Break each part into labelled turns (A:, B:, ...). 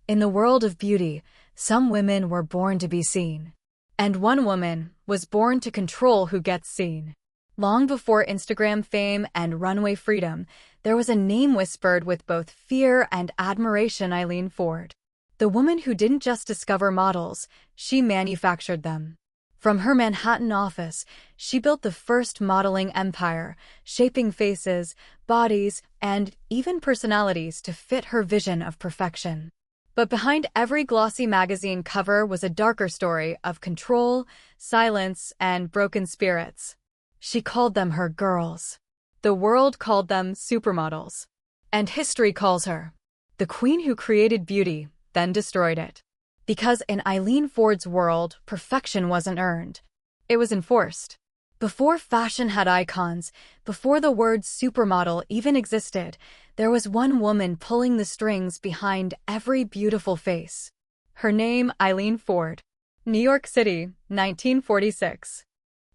A: In the world of beauty, some women were born to be seen. And one woman was born to control who gets seen. Long before Instagram fame and runway freedom, there was a name whispered with both fear and admiration: Eileen Ford. The woman who didn't just discover models, she manufactured them. From her Manhattan office, she built the first modeling empire, shaping faces, bodies, and even personalities to fit her vision of perfection. But behind every glossy magazine cover was a darker story of control, silence, and broken spirits. She called them her girls. The world called them supermodels. And history calls her the queen who created beauty, then destroyed it. Because in Eileen Ford's world, perfection wasn't earned. It was enforced. Before fashion had icons, before the word supermodel even existed, there was one woman pulling the strings behind every beautiful face. Her name, Eileen Ford. New York City, 1946.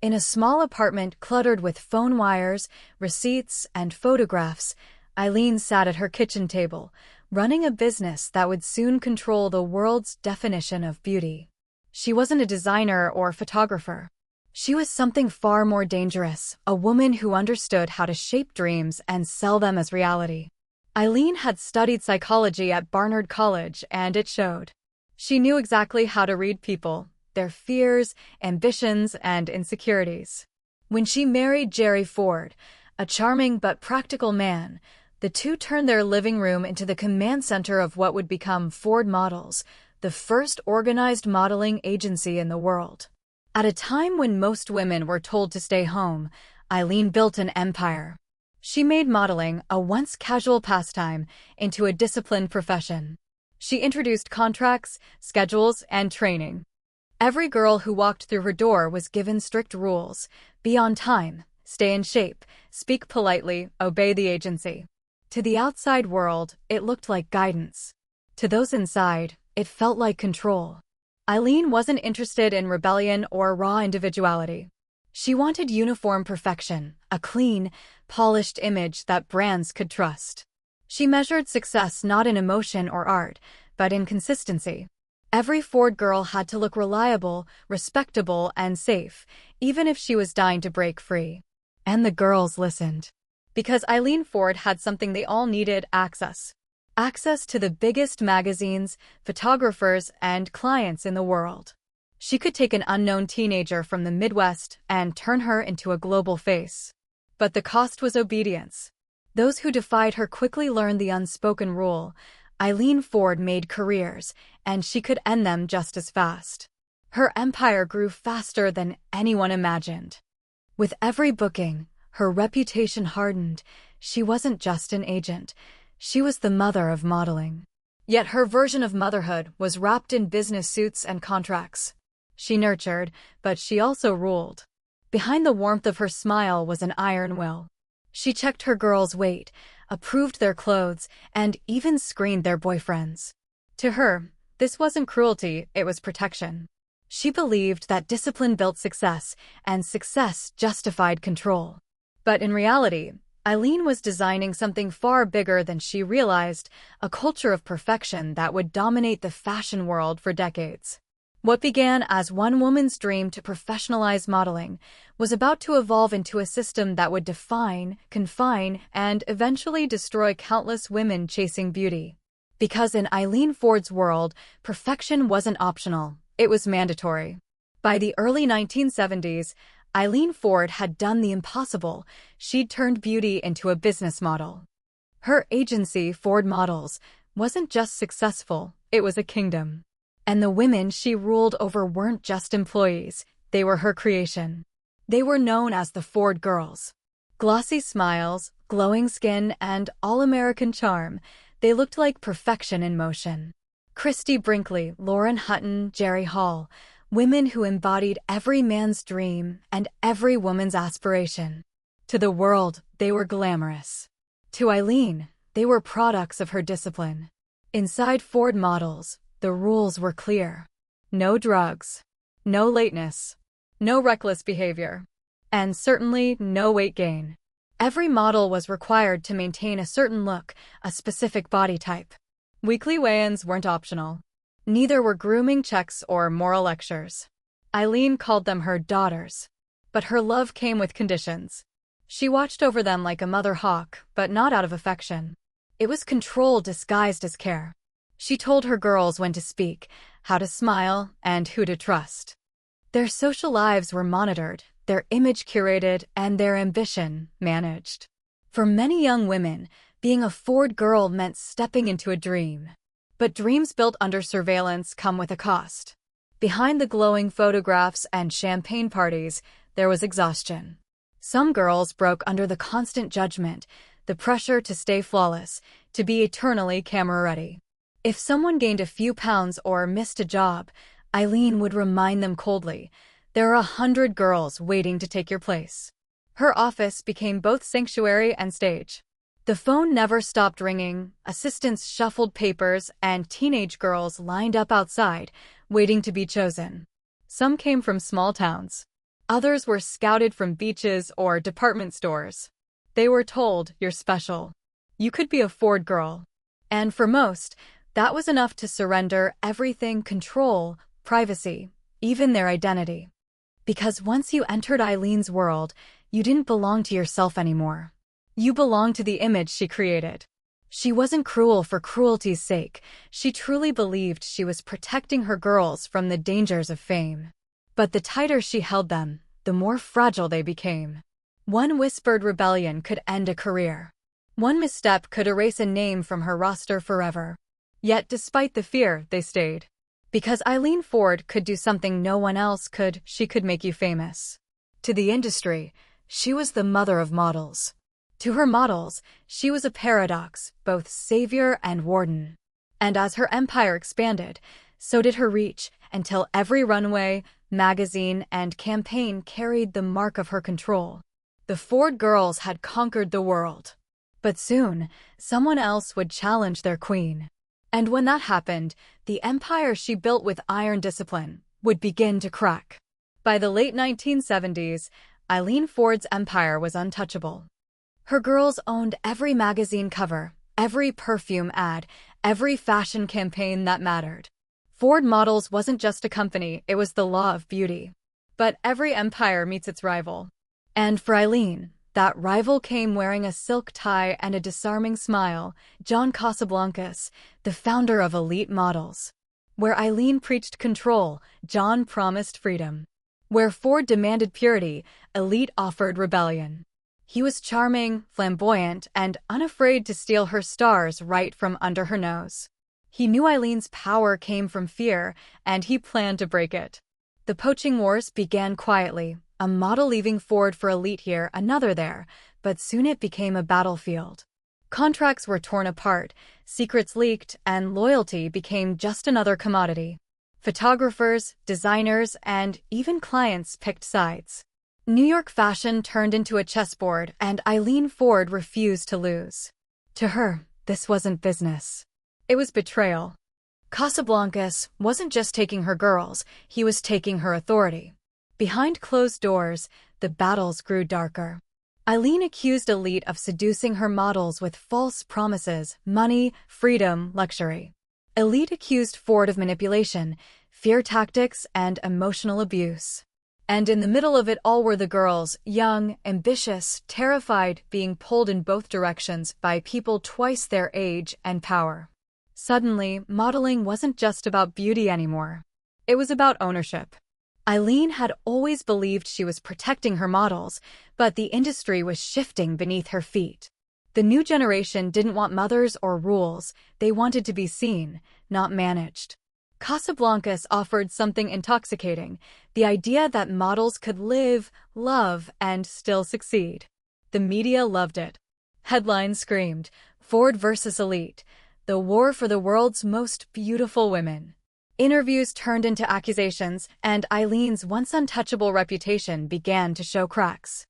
A: In a small apartment cluttered with phone wires, receipts, and photographs, Eileen sat at her kitchen table, running a business that would soon control the world's definition of beauty. She wasn't a designer or photographer. She was something far more dangerous, a woman who understood how to shape dreams and sell them as reality. Eileen had studied psychology at Barnard College, and it showed. She knew exactly how to read people, their fears, ambitions, and insecurities. When she married Jerry Ford, a charming but practical man, the two turned their living room into the command center of what would become Ford Models, the first organized modeling agency in the world. At a time when most women were told to stay home, Eileen built an empire. She made modeling, a once casual pastime, into a disciplined profession. She introduced contracts, schedules, and training. Every girl who walked through her door was given strict rules: be on time, stay in shape, speak politely, obey the agency. To the outside world, it looked like guidance. To those inside, it felt like control. Eileen wasn't interested in rebellion or raw individuality. She wanted uniform perfection, a clean, polished image that brands could trust. She measured success not in emotion or art, but in consistency. Every Ford girl had to look reliable, respectable, and safe, even if she was dying to break free. And the girls listened. Because Eileen Ford had something they all needed: access. Access to the biggest magazines, photographers, and clients in the world. She could take an unknown teenager from the Midwest and turn her into a global face. But the cost was obedience. Those who defied her quickly learned the unspoken rule: Eileen Ford made careers, and she could end them just as fast. Her empire grew faster than anyone imagined. With every booking, her reputation hardened. She wasn't just an agent. She was the mother of modeling. Yet her version of motherhood was wrapped in business suits and contracts. She nurtured, but she also ruled. Behind the warmth of her smile was an iron will. She checked her girls' weight, approved their clothes, and even screened their boyfriends. To her, this wasn't cruelty, it was protection. She believed that discipline built success, and success justified control. But in reality, Eileen was designing something far bigger than she realized: a culture of perfection that would dominate the fashion world for decades. What began as one woman's dream to professionalize modeling was about to evolve into a system that would define, confine, and eventually destroy countless women chasing beauty. Because in Eileen Ford's world, perfection wasn't optional, it was mandatory. By the early 1970s, Eileen Ford had done the impossible. She'd turned beauty into a business model. Her agency, Ford Models, wasn't just successful, it was a kingdom. And the women she ruled over weren't just employees, they were her creation. They were known as the Ford Girls. Glossy smiles, glowing skin, and all-American charm, they looked like perfection in motion. Christy Brinkley, Lauren Hutton, Jerry Hall, women who embodied every man's dream and every woman's aspiration. To the world, they were glamorous. To Eileen, they were products of her discipline. Inside Ford Models, the rules were clear. No drugs, no lateness, no reckless behavior, and certainly no weight gain. Every model was required to maintain a certain look, a specific body type. Weekly weigh-ins weren't optional. Neither were grooming checks or moral lectures. Eileen called them her daughters. But her love came with conditions. She watched over them like a mother hawk, but not out of affection. It was control disguised as care. She told her girls when to speak, how to smile, and who to trust. Their social lives were monitored, their image curated, and their ambition managed. For many young women, being a Ford girl meant stepping into a dream. But dreams built under surveillance come with a cost. Behind the glowing photographs and champagne parties, there was exhaustion. Some girls broke under the constant judgment, the pressure to stay flawless, to be eternally camera-ready. If someone gained a few pounds or missed a job, Eileen would remind them coldly, "There are 100 girls waiting to take your place." Her office became both sanctuary and stage. The phone never stopped ringing, assistants shuffled papers, and teenage girls lined up outside, waiting to be chosen. Some came from small towns. Others were scouted from beaches or department stores. They were told, "You're special. You could be a Ford girl." And for most, that was enough to surrender everything: control, privacy, even their identity. Because once you entered Eileen's world, you didn't belong to yourself anymore. You belonged to the image she created. She wasn't cruel for cruelty's sake. She truly believed she was protecting her girls from the dangers of fame. But the tighter she held them, the more fragile they became. One whispered rebellion could end a career. One misstep could erase a name from her roster forever. Yet despite the fear, they stayed. Because Eileen Ford could do something no one else could. She could make you famous. To the industry, she was the mother of models. To her models, she was a paradox, both savior and warden. And as her empire expanded, so did her reach, until every runway, magazine, and campaign carried the mark of her control. The Ford girls had conquered the world. But soon, someone else would challenge their queen. And when that happened, the empire she built with iron discipline would begin to crack. By the late 1970s, Eileen Ford's empire was untouchable. Her girls owned every magazine cover, every perfume ad, every fashion campaign that mattered. Ford Models wasn't just a company, it was the law of beauty. But every empire meets its rival. And for Eileen, that rival came wearing a silk tie and a disarming smile: John Casablancas, the founder of Elite Models. Where Eileen preached control, John promised freedom. Where Ford demanded purity, Elite offered rebellion. He was charming, flamboyant, and unafraid to steal her stars right from under her nose. He knew Eileen's power came from fear, and he planned to break it. The poaching wars began quietly, a model leaving Ford for Elite here, another there, but soon it became a battlefield. Contracts were torn apart, secrets leaked, and loyalty became just another commodity. Photographers, designers, and even clients picked sides. New York fashion turned into a chessboard, and Eileen Ford refused to lose. To her, this wasn't business. It was betrayal. Casablancas wasn't just taking her girls, he was taking her authority. Behind closed doors, the battles grew darker. Eileen accused Elite of seducing her models with false promises: money, freedom, luxury. Elite accused Ford of manipulation, fear tactics, and emotional abuse. And in the middle of it all were the girls, young, ambitious, terrified, being pulled in both directions by people twice their age and power. Suddenly, modeling wasn't just about beauty anymore. It was about ownership. Eileen had always believed she was protecting her models, but the industry was shifting beneath her feet. The new generation didn't want mothers or rules, they wanted to be seen, not managed. Casablancas offered something intoxicating: the idea that models could live, love, and still succeed. The media loved it. Headlines screamed, "Ford versus Elite, the war for the world's most beautiful women." Interviews turned into accusations, and Eileen's once untouchable reputation began to show cracks.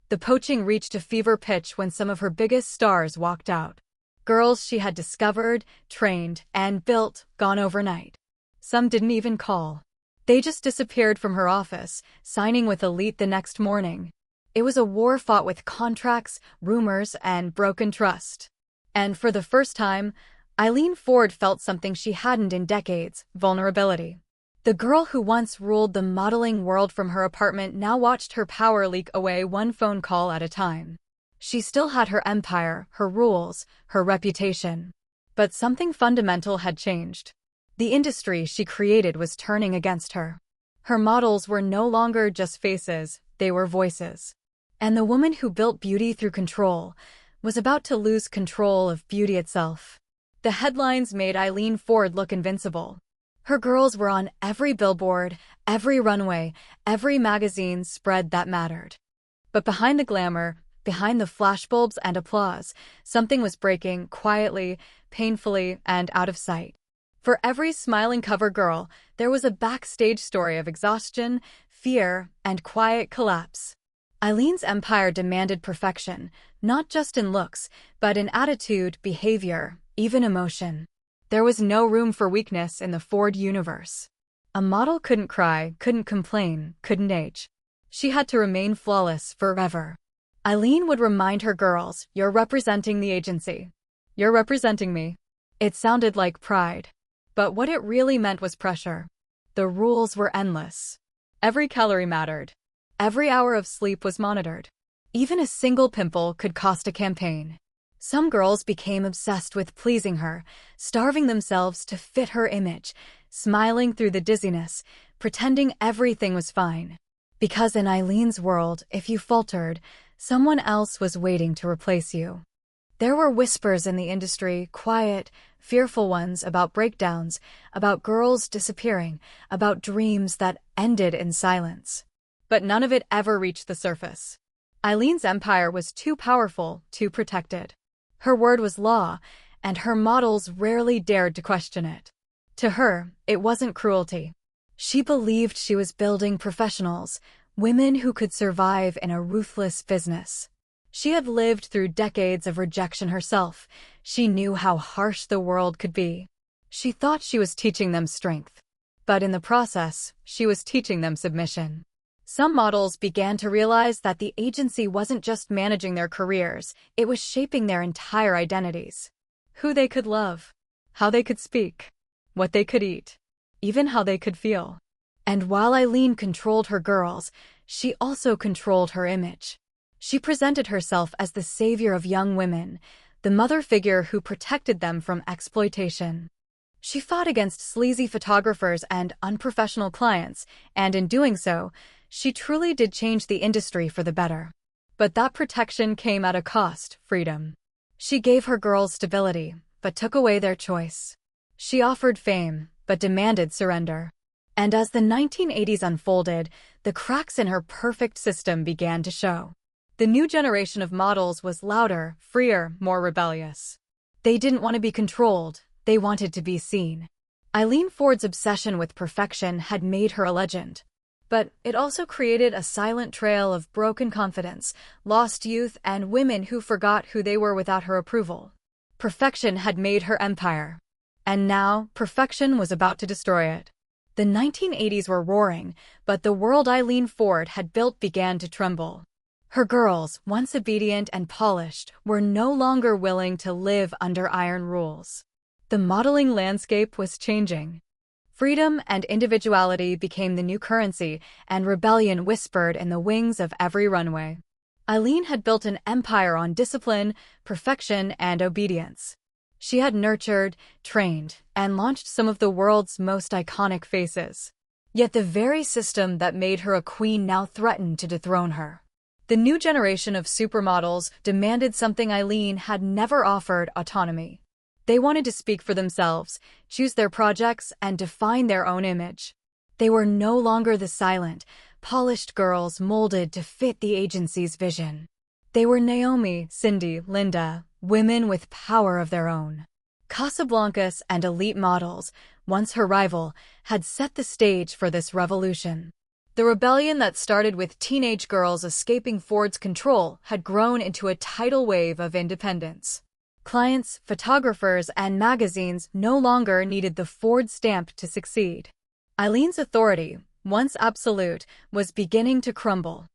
A: The poaching reached a fever pitch when some of her biggest stars walked out. Girls she had discovered, trained, and built, gone overnight. Some didn't even call. They just disappeared from her office, signing with Elite the next morning. It was a war fought with contracts, rumors, and broken trust. And for the first time, Eileen Ford felt something she hadn't in decades: vulnerability. The girl who once ruled the modeling world from her apartment now watched her power leak away one phone call at a time. She still had her empire, her rules, her reputation. But something fundamental had changed. The industry she created was turning against her. Her models were no longer just faces, they were voices. And the woman who built beauty through control was about to lose control of beauty itself. The headlines made Eileen Ford look invincible. Her girls were on every billboard, every runway, every magazine spread that mattered. But behind the glamour, behind the flashbulbs and applause, something was breaking quietly, painfully, and out of sight. For every smiling cover girl, there was a backstage story of exhaustion, fear, and quiet collapse. Eileen's empire demanded perfection, not just in looks, but in attitude, behavior, even emotion. There was no room for weakness in the Ford universe. A model couldn't cry, couldn't complain, couldn't age. She had to remain flawless forever. Eileen would remind her girls, "You're representing the agency. You're representing me." It sounded like pride. But what it really meant was pressure. The rules were endless. Every calorie mattered. Every hour of sleep was monitored. Even a single pimple could cost a campaign. Some girls became obsessed with pleasing her, starving themselves to fit her image, smiling through the dizziness, pretending everything was fine. Because in Eileen's world, if you faltered, someone else was waiting to replace you. There were whispers in the industry, quiet, fearful ones, about breakdowns, about girls disappearing, about dreams that ended in silence. But none of it ever reached the surface. Eileen's empire was too powerful, too protected. Her word was law, and her models rarely dared to question it. To her, it wasn't cruelty. She believed she was building professionals, women who could survive in a ruthless business. She had lived through decades of rejection herself. She knew how harsh the world could be. She thought she was teaching them strength. But in the process, she was teaching them submission. Some models began to realize that the agency wasn't just managing their careers, it was shaping their entire identities. Who they could love, how they could speak, what they could eat, even how they could feel. And while Eileen controlled her girls, she also controlled her image. She presented herself as the savior of young women, the mother figure who protected them from exploitation. She fought against sleazy photographers and unprofessional clients, and in doing so, she truly did change the industry for the better. But that protection came at a cost: freedom. She gave her girls stability, but took away their choice. She offered fame, but demanded surrender. And as the 1980s unfolded, the cracks in her perfect system began to show. The new generation of models was louder, freer, more rebellious. They didn't want to be controlled, they wanted to be seen. Eileen Ford's obsession with perfection had made her a legend. But it also created a silent trail of broken confidence, lost youth, and women who forgot who they were without her approval. Perfection had made her empire. And now, perfection was about to destroy it. The 1980s were roaring, but the world Eileen Ford had built began to tremble. Her girls, once obedient and polished, were no longer willing to live under iron rules. The modeling landscape was changing. Freedom and individuality became the new currency, and rebellion whispered in the wings of every runway. Eileen had built an empire on discipline, perfection, and obedience. She had nurtured, trained, and launched some of the world's most iconic faces. Yet the very system that made her a queen now threatened to dethrone her. The new generation of supermodels demanded something Eileen had never offered: autonomy. They wanted to speak for themselves, choose their projects, and define their own image. They were no longer the silent, polished girls molded to fit the agency's vision. They were Naomi, Cindy, Linda, women with power of their own. Casablancas and elite models, once her rival, had set the stage for this revolution. The rebellion that started with teenage girls escaping Ford's control had grown into a tidal wave of independence. Clients, photographers, and magazines no longer needed the Ford stamp to succeed. Eileen's authority, once absolute, was beginning to crumble.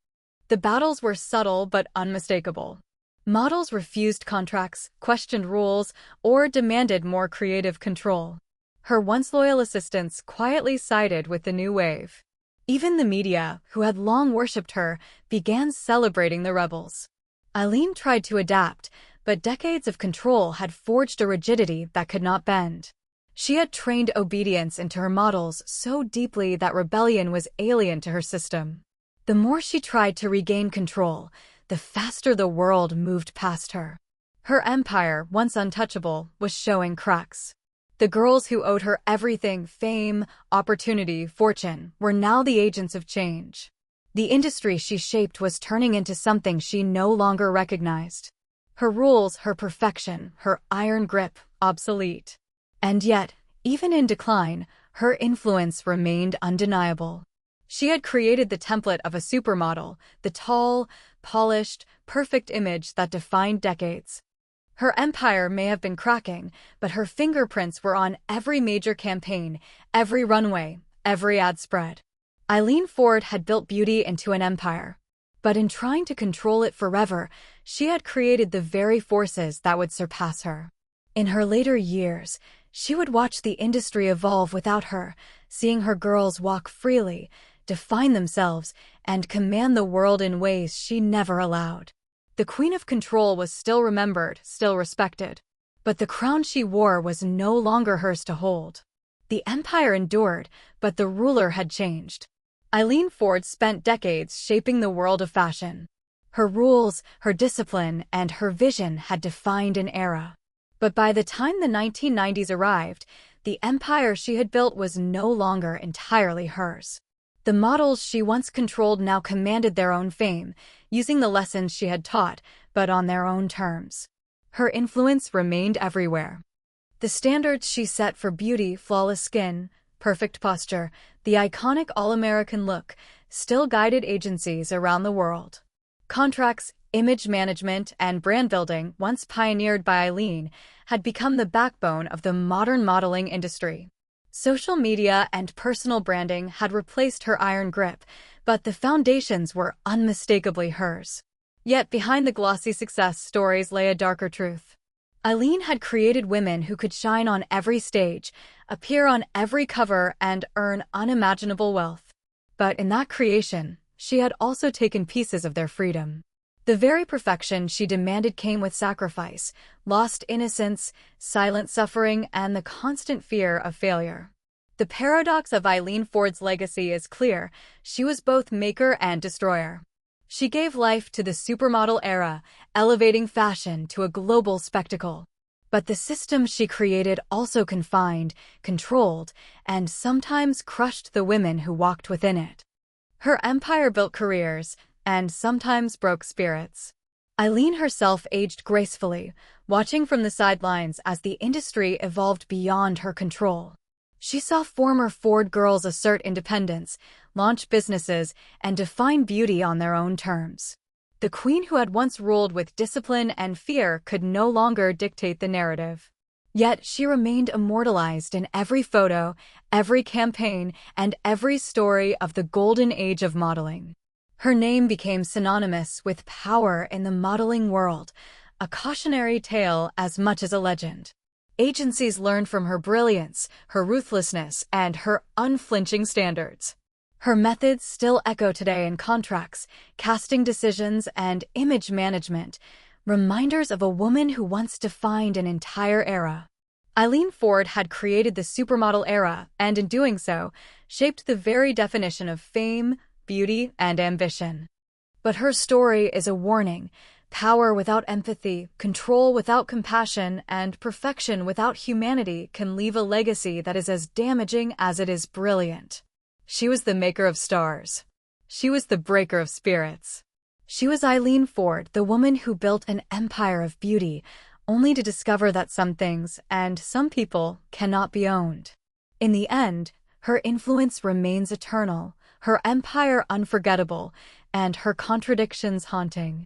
A: The battles were subtle but unmistakable. Models refused contracts, questioned rules, or demanded more creative control. Her once loyal assistants quietly sided with the new wave. Even the media, who had long worshipped her, began celebrating the rebels. Eileen tried to adapt, but decades of control had forged a rigidity that could not bend. She had trained obedience into her models so deeply that rebellion was alien to her system. The more she tried to regain control, the faster the world moved past her. Her empire, once untouchable, was showing cracks. The girls who owed her everything, fame, opportunity, fortune, were now the agents of change. The industry she shaped was turning into something she no longer recognized. Her rules, her perfection, her iron grip, obsolete. And yet, even in decline, her influence remained undeniable. She had created the template of a supermodel, the tall, polished, perfect image that defined decades. Her empire may have been cracking, but her fingerprints were on every major campaign, every runway, every ad spread. Eileen Ford had built beauty into an empire. But in trying to control it forever, she had created the very forces that would surpass her. In her later years, she would watch the industry evolve without her, seeing her girls walk freely, define themselves, and command the world in ways she never allowed. The Queen of Control was still remembered, still respected. But the crown she wore was no longer hers to hold. The empire endured, but the ruler had changed. Eileen Ford spent decades shaping the world of fashion. Her rules, her discipline, and her vision had defined an era. But by the time the 1990s arrived, the empire she had built was no longer entirely hers. The models she once controlled now commanded their own fame, using the lessons she had taught, but on their own terms. Her influence remained everywhere. The standards she set for beauty, flawless skin, perfect posture, the iconic all-American look, still guided agencies around the world. Contracts, image management, and brand building, once pioneered by Eileen, had become the backbone of the modern modeling industry. Social media and personal branding had replaced her iron grip, but the foundations were unmistakably hers. Yet behind the glossy success stories lay a darker truth. Eileen had created women who could shine on every stage, appear on every cover, and earn unimaginable wealth. But in that creation, she had also taken pieces of their freedom. The very perfection she demanded came with sacrifice, lost innocence, silent suffering, and the constant fear of failure. The paradox of Eileen Ford's legacy is clear. She was both maker and destroyer. She gave life to the supermodel era, elevating fashion to a global spectacle. But the system she created also confined, controlled, and sometimes crushed the women who walked within it. Her empire built careers, and sometimes broke spirits. Eileen herself aged gracefully, watching from the sidelines as the industry evolved beyond her control. She saw former Ford girls assert independence, launch businesses, and define beauty on their own terms. The queen who had once ruled with discipline and fear could no longer dictate the narrative. Yet she remained immortalized in every photo, every campaign, and every story of the golden age of modeling. Her name became synonymous with power in the modeling world, a cautionary tale as much as a legend. Agencies learned from her brilliance, her ruthlessness, and her unflinching standards. Her methods still echo today in contracts, casting decisions, and image management, reminders of a woman who once defined an entire era. Eileen Ford had created the supermodel era and, in doing so, shaped the very definition of fame, beauty, and ambition. But her story is a warning. Power without empathy, control without compassion, and perfection without humanity can leave a legacy that is as damaging as it is brilliant. She was the maker of stars. She was the breaker of spirits. She was Eileen Ford, the woman who built an empire of beauty, only to discover that some things, and some people, cannot be owned. In the end, her influence remains eternal, her empire unforgettable, and her contradictions haunting.